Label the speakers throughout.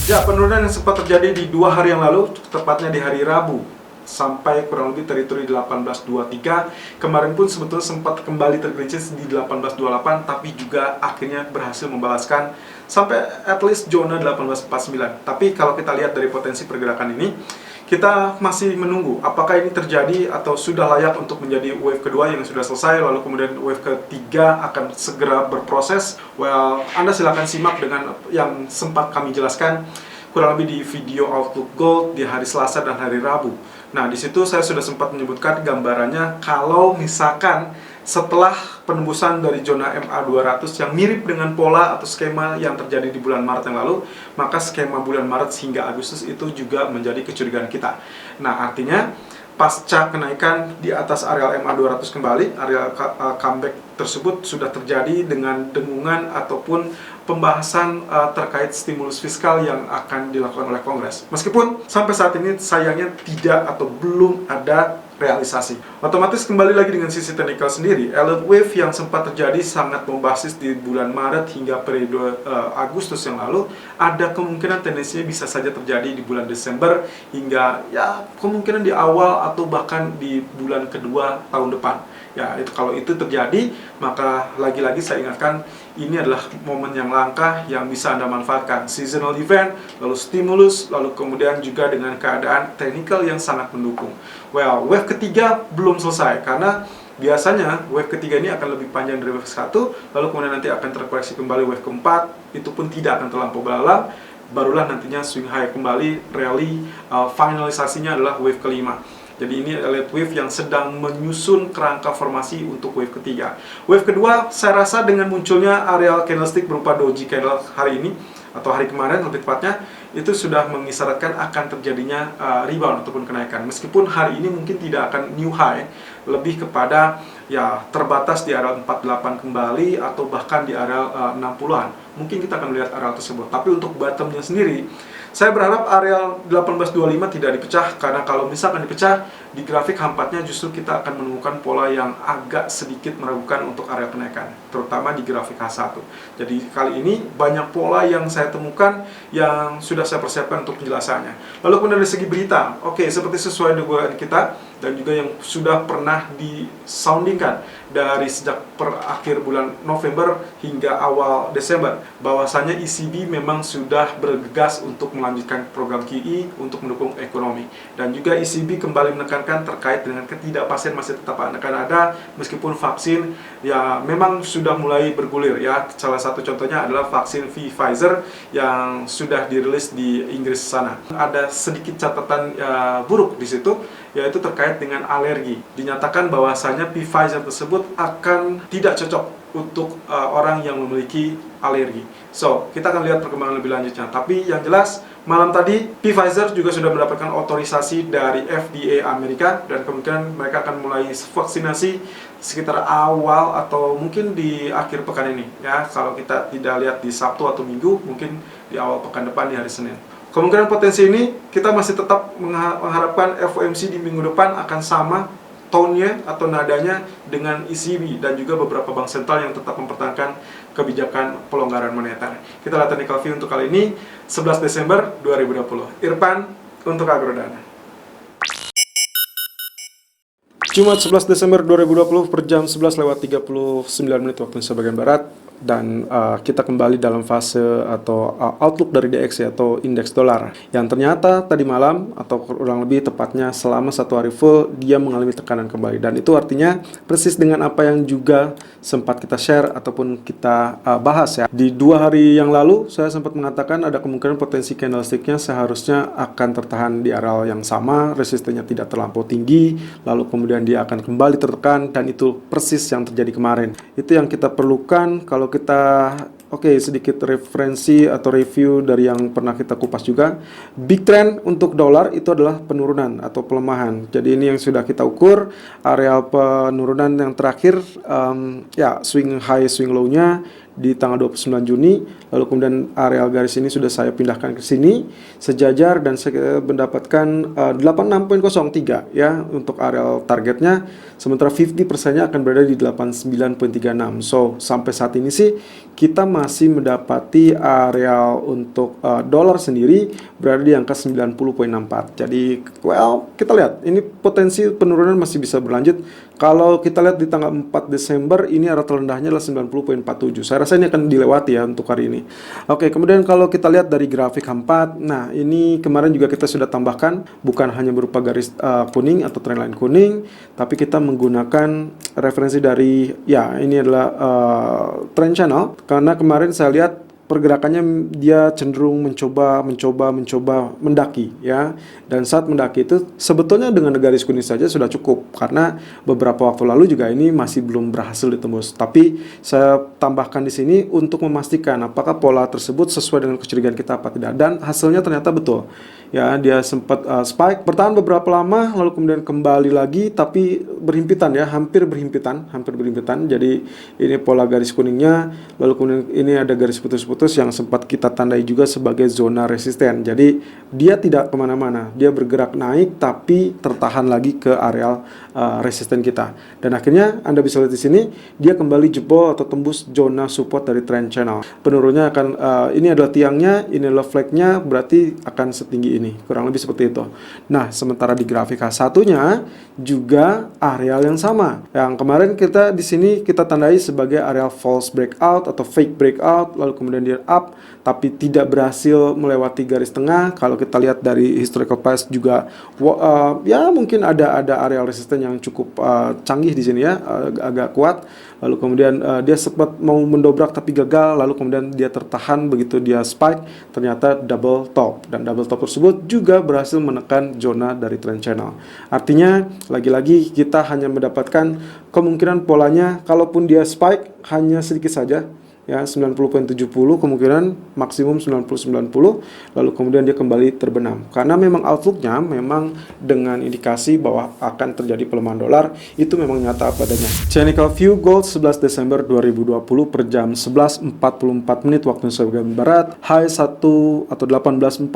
Speaker 1: Ya, penurunan yang sempat terjadi di 2 hari yang lalu, tepatnya di hari Rabu, sampai kurang lebih teritori 1823. Kemarin pun sebetulnya sempat kembali tergelincir di 1828, tapi juga akhirnya berhasil membalaskan sampai at least zona 1849. Tapi kalau kita lihat dari potensi pergerakan ini, kita masih menunggu apakah ini terjadi atau sudah layak untuk menjadi wave kedua yang sudah selesai, lalu kemudian wave ketiga akan segera berproses. Well, Anda silahkan simak dengan yang sempat kami jelaskan kurang lebih di video Outlook Gold di hari Selasa dan hari Rabu. Nah, di situ saya sudah sempat menyebutkan gambarannya kalau misalkan setelah penembusan dari zona MA200 yang mirip dengan pola atau skema yang terjadi di bulan Maret yang lalu, maka skema bulan Maret hingga Agustus itu juga menjadi kecurigaan kita. Nah, artinya pasca kenaikan di atas areal MA200 kembali, areal comeback tersebut sudah terjadi dengan dengungan ataupun pembahasan terkait stimulus fiskal yang akan dilakukan oleh Kongres. Meskipun sampai saat ini sayangnya tidak atau belum ada realisasi. Otomatis kembali lagi dengan sisi teknikal sendiri, Elliott Wave yang sempat terjadi sangat membasis di bulan Maret hingga periode Agustus yang lalu, ada kemungkinan tendensinya bisa saja terjadi di bulan Desember hingga ya kemungkinan di awal atau bahkan di bulan kedua tahun depan. Ya, itu kalau itu terjadi, maka lagi-lagi saya ingatkan ini adalah momen yang langka yang bisa Anda manfaatkan. Seasonal event, lalu stimulus, lalu kemudian juga dengan keadaan technical yang sangat mendukung. Well, wave ketiga belum selesai karena biasanya wave ketiga ini akan lebih panjang dari wave satu, lalu kemudian nanti akan terkoreksi kembali wave keempat, itu pun tidak akan terlampau belalang, barulah nantinya swing high kembali, rally finalisasinya adalah wave kelima. Jadi ini Elliott Wave yang sedang menyusun kerangka formasi untuk wave ketiga. Wave kedua, saya rasa dengan munculnya areal candlestick berupa doji candle hari ini, atau hari kemarin lebih tepatnya, itu sudah mengisyaratkan akan terjadinya rebound ataupun kenaikan. Meskipun hari ini mungkin tidak akan new high, lebih kepada ya terbatas di area 48 kembali atau bahkan di area 60-an. Mungkin kita akan melihat area tersebut. Tapi untuk bottomnya sendiri, saya berharap area 1825 tidak dipecah, karena kalau misalkan dipecah, di grafik H4-nya justru kita akan menemukan pola yang agak sedikit meragukan untuk area kenaikan, terutama di grafik H1. Jadi kali ini banyak pola yang saya temukan yang sudah saya persiapkan untuk penjelasannya. Lalu kemudian dari segi berita, oke, seperti sesuai dugaan kita dan juga yang sudah pernah disoundingkan dari sejak akhir bulan November hingga awal Desember, bahwasanya ECB memang sudah bergegas untuk melanjutkan program QE untuk mendukung ekonomi, dan juga ECB kembali menekankan terkait dengan ketidakpastian masih tetap akan ada meskipun vaksin ya memang sudah mulai bergulir ya. Salah satu contohnya adalah vaksin Pfizer yang sudah dirilis di Inggris sana. Ada sedikit catatan buruk di situ, yaitu terkait dengan alergi. Dinyatakan bahwasanya Pfizer tersebut akan tidak cocok untuk orang yang memiliki alergi. So, kita akan lihat perkembangan lebih lanjutnya. Tapi yang jelas, malam tadi Pfizer juga sudah mendapatkan otorisasi dari FDA Amerika, dan kemungkinan mereka akan mulai vaksinasi sekitar awal atau mungkin di akhir pekan ini. Ya, kalau kita tidak lihat di Sabtu atau Minggu, mungkin di awal pekan depan di hari Senin. Kemungkinan potensi ini kita masih tetap mengharapkan FOMC di minggu depan akan sama tone-nya atau nadanya dengan ECB dan juga beberapa bank sentral yang tetap mempertahankan kebijakan pelonggaran moneter. Kita lihat technical view untuk kali ini 11 Desember 2020. Irfan untuk Agrodana. Jumat 11 Desember 2020 per jam 11:39 waktu Indonesia bagian Barat, dan kita kembali dalam fase atau outlook dari DXY atau indeks dolar yang ternyata tadi malam atau kurang lebih tepatnya selama 1 hari full dia mengalami tekanan kembali, dan itu artinya persis dengan apa yang juga sempat kita share ataupun kita bahas ya. Di 2 hari yang lalu saya sempat mengatakan ada kemungkinan potensi candlesticknya seharusnya akan tertahan di area yang sama, resistennya tidak terlampau tinggi, lalu kemudian dia akan kembali tertekan, dan itu persis yang terjadi kemarin. Itu yang kita perlukan kalau kita sedikit referensi atau review dari yang pernah kita kupas juga. Big trend untuk dolar itu adalah penurunan atau pelemahan. Jadi ini yang sudah kita ukur, area penurunan yang terakhir swing high swing low-nya
Speaker 2: di tanggal 29 Juni, lalu kemudian areal garis ini sudah saya pindahkan ke sini sejajar dan saya mendapatkan 86.03 ya untuk areal targetnya, sementara 50%-nya akan berada di 89.36. So sampai saat ini sih kita masih mendapati areal untuk dolar sendiri berada di angka 90.64. Jadi kita lihat ini potensi penurunan masih bisa berlanjut. Kalau kita lihat di tanggal 4 Desember ini area terendahnya adalah 90.47. Saya rasa ini akan dilewati ya untuk hari ini. Oke, kemudian kalau kita lihat dari grafik H4, nah ini kemarin juga kita sudah tambahkan bukan hanya berupa garis kuning atau trendline kuning, tapi kita menggunakan referensi dari ya ini adalah trend channel, karena kemarin saya lihat pergerakannya dia cenderung mencoba mendaki ya, dan saat mendaki itu sebetulnya dengan garis kuning saja sudah cukup karena beberapa waktu lalu juga ini masih belum berhasil ditembus, tapi saya tambahkan di sini untuk memastikan apakah pola tersebut sesuai dengan kecurigaan kita apa tidak, dan hasilnya ternyata betul ya, dia sempat spike bertahan beberapa lama lalu kemudian kembali lagi tapi berhimpitan ya, hampir berhimpitan. Jadi ini pola garis kuningnya, lalu kemudian ini ada garis putus-putus yang sempat kita tandai juga sebagai zona resisten. Jadi dia tidak kemana-mana, dia bergerak naik tapi tertahan lagi ke areal resisten kita, dan akhirnya Anda bisa lihat di sini dia kembali jebol atau tembus zona support dari trend channel. Penurunnya akan ini adalah tiangnya, ini adalah flagnya, berarti akan setinggi ini, kurang lebih seperti itu. Nah, sementara di grafik H1-nya juga areal yang sama. Yang kemarin kita di sini kita tandai sebagai areal false breakout atau fake breakout, lalu kemudian dia up tapi tidak berhasil melewati garis tengah. Kalau kita lihat dari historical price juga ya mungkin ada areal resisten yang cukup canggih di sini ya, agak kuat. Lalu kemudian dia sempat mau mendobrak tapi gagal, lalu kemudian dia tertahan, begitu dia spike ternyata double top, dan double top tersebut juga berhasil menekan zona dari trend channel. Artinya lagi-lagi kita hanya mendapatkan kemungkinan polanya kalaupun dia spike hanya sedikit saja ya, 90.70 kemungkinan maksimum 90-90, lalu kemudian dia kembali terbenam karena memang outlooknya memang dengan indikasi bahwa akan terjadi pelemahan dolar, itu memang nyata padanya. Technical view gold 11 Desember 2020 per jam 11.44 menit waktu Indonesia bagian barat, high 1 atau 18.40.50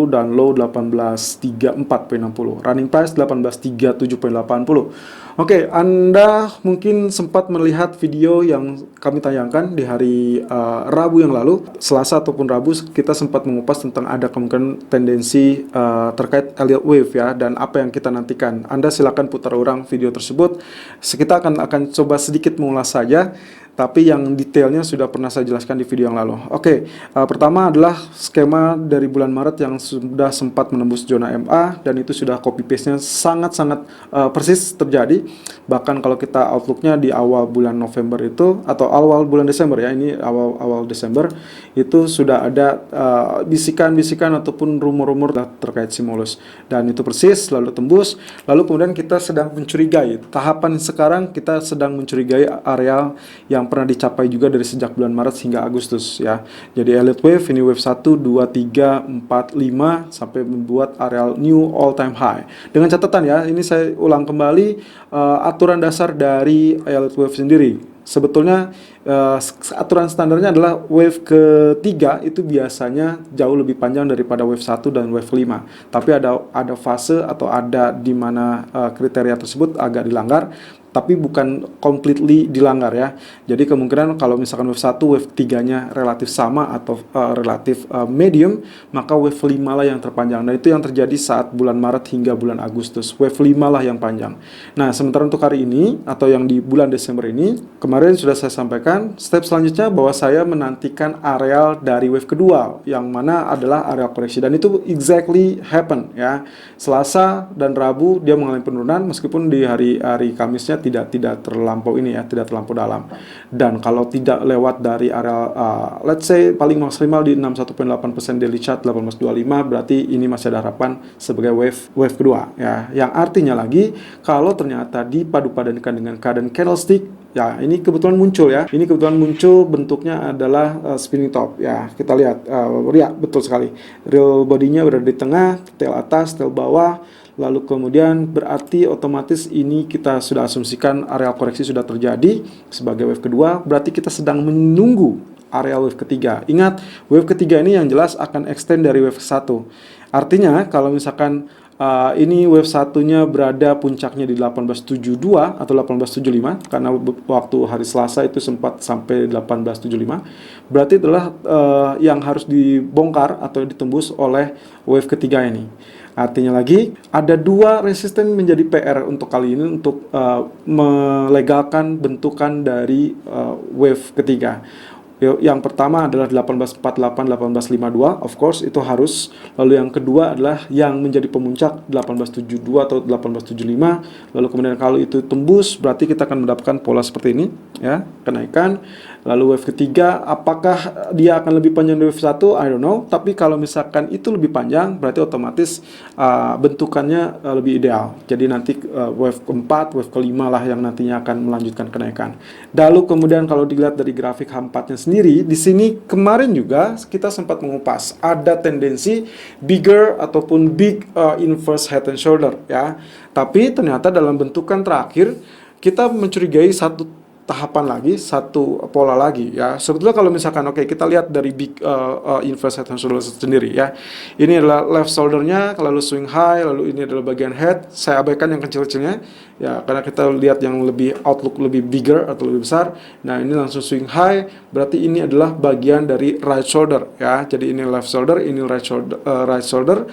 Speaker 2: dan low 18.34.60, running price 18.37.80. Oke, Anda mungkin sempat melihat video yang kami tayangkan di hari Rabu yang lalu, Selasa ataupun Rabu, kita sempat mengupas tentang ada kemungkinan tendensi terkait Elliott Wave ya, dan apa yang kita nantikan. Anda silakan putar ulang video tersebut. Kita akan coba sedikit mengulas saja, tapi yang detailnya sudah pernah saya jelaskan di video yang lalu. Oke, pertama adalah skema dari bulan Maret yang sudah sempat menembus zona MA, dan itu sudah copy paste-nya sangat-sangat persis terjadi. Bahkan kalau kita outlooknya di awal bulan November itu, atau awal bulan Desember ya, ini awal Desember, itu sudah ada bisikan-bisikan ataupun rumor-rumor terkait stimulus, dan itu persis lalu tembus. Lalu kemudian kita sedang mencurigai, tahapan sekarang kita sedang mencurigai areal yang pernah dicapai juga dari sejak bulan Maret hingga Agustus ya. Jadi Elliott Wave ini wave 1, 2, 3, 4, 5 sampai membuat areal new all time high. Dengan catatan ya, ini saya ulang kembali aturan dasar dari Elliott Wave sendiri. Sebetulnya aturan standarnya adalah wave ketiga itu biasanya jauh lebih panjang daripada wave 1 dan wave 5. Tapi ada fase atau ada di mana kriteria tersebut agak dilanggar, tapi bukan completely dilanggar ya. Jadi kemungkinan kalau misalkan wave 1, wave 3-nya relatif sama atau relatif medium, maka wave 5 lah yang terpanjang. Nah, itu yang terjadi saat bulan Maret hingga bulan Agustus. Wave 5 lah yang panjang. Nah, sementara untuk hari ini atau yang di bulan Desember ini, kemarin sudah saya sampaikan step selanjutnya bahwa saya menantikan areal dari wave kedua, yang mana adalah areal koreksi, dan itu exactly happen ya. Selasa dan Rabu dia mengalami penurunan, meskipun di hari Kamisnya tidak terlampau ini ya, tidak terlampau dalam. Dan kalau tidak lewat dari area let's say paling maksimal di 61.8% daily chart 1825, berarti ini masih ada harapan sebagai wave kedua ya. Yang artinya lagi kalau ternyata dipadu-padankan dengan keadaan candlestick Ya, ini kebetulan muncul ya. Ini kebetulan muncul, bentuknya adalah spinning top. Ya, kita lihat. Ya, betul sekali. Real bodinya berada di tengah, tail atas, tail bawah. Lalu kemudian berarti otomatis ini kita sudah asumsikan area koreksi sudah terjadi sebagai wave kedua. Berarti kita sedang menunggu area wave ketiga. Ingat, wave ketiga ini yang jelas akan extend dari wave satu. Artinya kalau misalkan ini wave satunya berada puncaknya di 1872 atau 1875, karena waktu hari Selasa itu sempat sampai 1875, berarti adalah yang harus dibongkar atau ditembus oleh wave ketiga ini. Artinya lagi, ada dua resisten menjadi PR untuk kali ini untuk melegalkan bentukan dari wave ketiga. Yang pertama adalah 1848, 1852, of course itu harus. Lalu yang kedua adalah yang menjadi pemuncak 1872 atau 1875. Lalu kemudian kalau itu tembus, berarti kita akan mendapatkan pola seperti ini, ya, kenaikan. Lalu wave ketiga, apakah dia akan lebih panjang dari wave 1? I don't know. Tapi kalau misalkan itu lebih panjang, berarti otomatis bentukannya lebih ideal. Jadi nanti wave keempat, wave kelima lah yang nantinya akan melanjutkan kenaikan. Lalu kemudian kalau dilihat dari grafik H4-nya sendiri, di sini kemarin juga kita sempat mengupas ada tendensi bigger ataupun big inverse head and shoulder, ya. Tapi ternyata dalam bentukan terakhir kita mencurigai satu tahapan lagi, satu pola lagi, ya. Sebetulnya kalau misalkan kita lihat dari big inverse head and shoulder sendiri, ya. Ini adalah left shoulder-nya, lalu swing high, lalu ini adalah bagian head. Saya abaikan yang kecil-kecilnya, ya, karena kita lihat yang lebih outlook lebih bigger atau lebih besar. Nah, ini langsung swing high, berarti ini adalah bagian dari right shoulder, ya. Jadi ini left shoulder, ini right shoulder.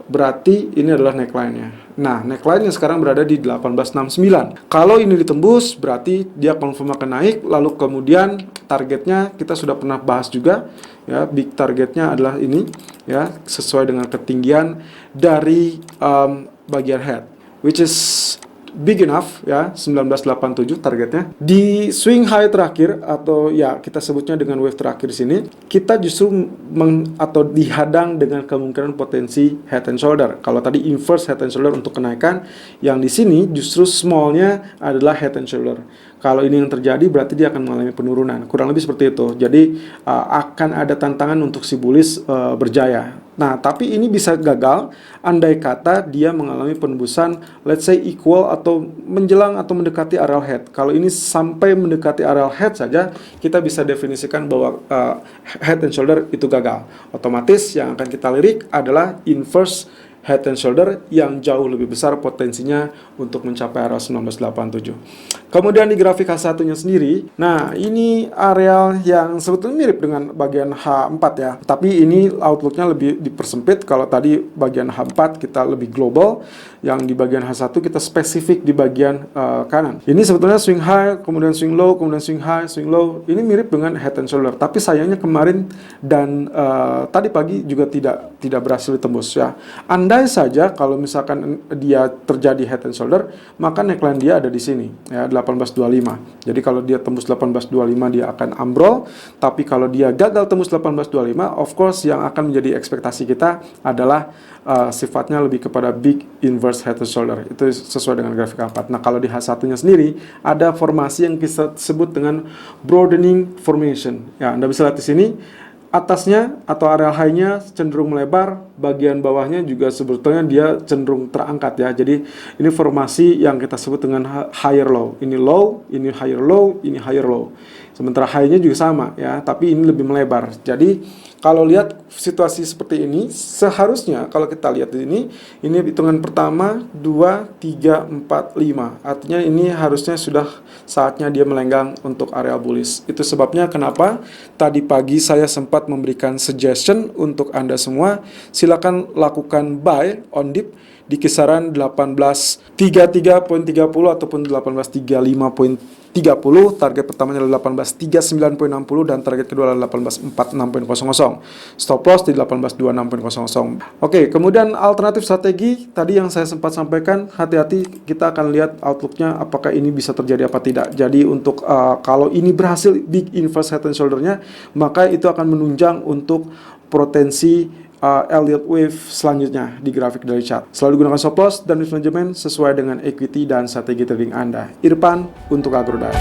Speaker 2: Berarti ini adalah neckline-nya. Nah, neckline-nya sekarang berada di 1869. Kalau ini ditembus, berarti dia confirm akan naik. Lalu kemudian targetnya kita sudah pernah bahas juga, ya. Big targetnya adalah ini, ya, sesuai dengan ketinggian dari bagian head, which is big enough, ya, 1987 targetnya. Di swing high terakhir atau ya kita sebutnya dengan wave terakhir sini, kita justru atau dihadang dengan kemungkinan potensi head and shoulder. Kalau tadi inverse head and shoulder untuk kenaikan, yang di sini justru smallnya adalah head and shoulder. Kalau ini yang terjadi berarti dia akan mengalami penurunan. Kurang lebih seperti itu. Jadi akan ada tantangan untuk si bullish berjaya. Nah, tapi ini bisa gagal andai kata dia mengalami penembusan let's say equal atau menjelang atau mendekati areal head. Kalau ini sampai mendekati areal head saja, kita bisa definisikan bahwa head and shoulder itu gagal. Otomatis yang akan kita lirik adalah inverse head and shoulder yang jauh lebih besar potensinya untuk mencapai area 1987. Kemudian di grafik H1-nya sendiri, nah ini areal yang sebetulnya mirip dengan bagian H4, ya. Tapi ini outlook-nya lebih dipersempit. Kalau tadi bagian H4 kita lebih global, yang di bagian H1 kita spesifik di bagian kanan. Ini sebetulnya swing high, kemudian swing low, kemudian swing high, swing low. Ini mirip dengan head and shoulder. Tapi sayangnya kemarin dan tadi pagi juga tidak berhasil ditembus, ya. Andai saja kalau misalkan dia terjadi head and shoulder, maka neckline dia ada di sini, ya, 1825. Jadi kalau dia tembus 1825 dia akan ambrol, tapi kalau dia gagal tembus 1825, of course yang akan menjadi ekspektasi kita adalah sifatnya lebih kepada big inverse head and shoulder. Itu sesuai dengan grafik H4. Nah, kalau di H1-nya sendiri ada formasi yang kita sebut dengan broadening formation. Ya, Anda bisa lihat di sini. Atasnya atau area high-nya cenderung melebar, bagian bawahnya juga sebetulnya dia cenderung terangkat, ya. Jadi ini formasi yang kita sebut dengan higher low. Ini low, ini higher low, ini higher low. Sementara high-nya juga sama, ya, tapi ini lebih melebar. Jadi kalau lihat situasi seperti ini, seharusnya kalau kita lihat di ini hitungan pertama, 2, 3, 4, 5. Artinya ini harusnya sudah saatnya dia melenggang untuk area bullish. Itu sebabnya kenapa tadi pagi saya sempat memberikan suggestion untuk Anda semua, silakan lakukan buy on dip di kisaran 1833.30 ataupun 1835.30. Target pertamanya adalah 1839.60 dan target kedua adalah 1846.00. Stop loss di 1826.00. Oke, kemudian alternatif strategi tadi yang saya sempat sampaikan, hati-hati, kita akan lihat outlooknya apakah ini bisa terjadi apa tidak. Jadi untuk kalau ini berhasil big inverse head and shoulder-nya, maka itu akan menunjang untuk potensi Elliott Wave selanjutnya di grafik dari chart. Selalu gunakan stop loss dan risk management sesuai dengan equity dan strategi trading Anda. Irfan untuk Agroday.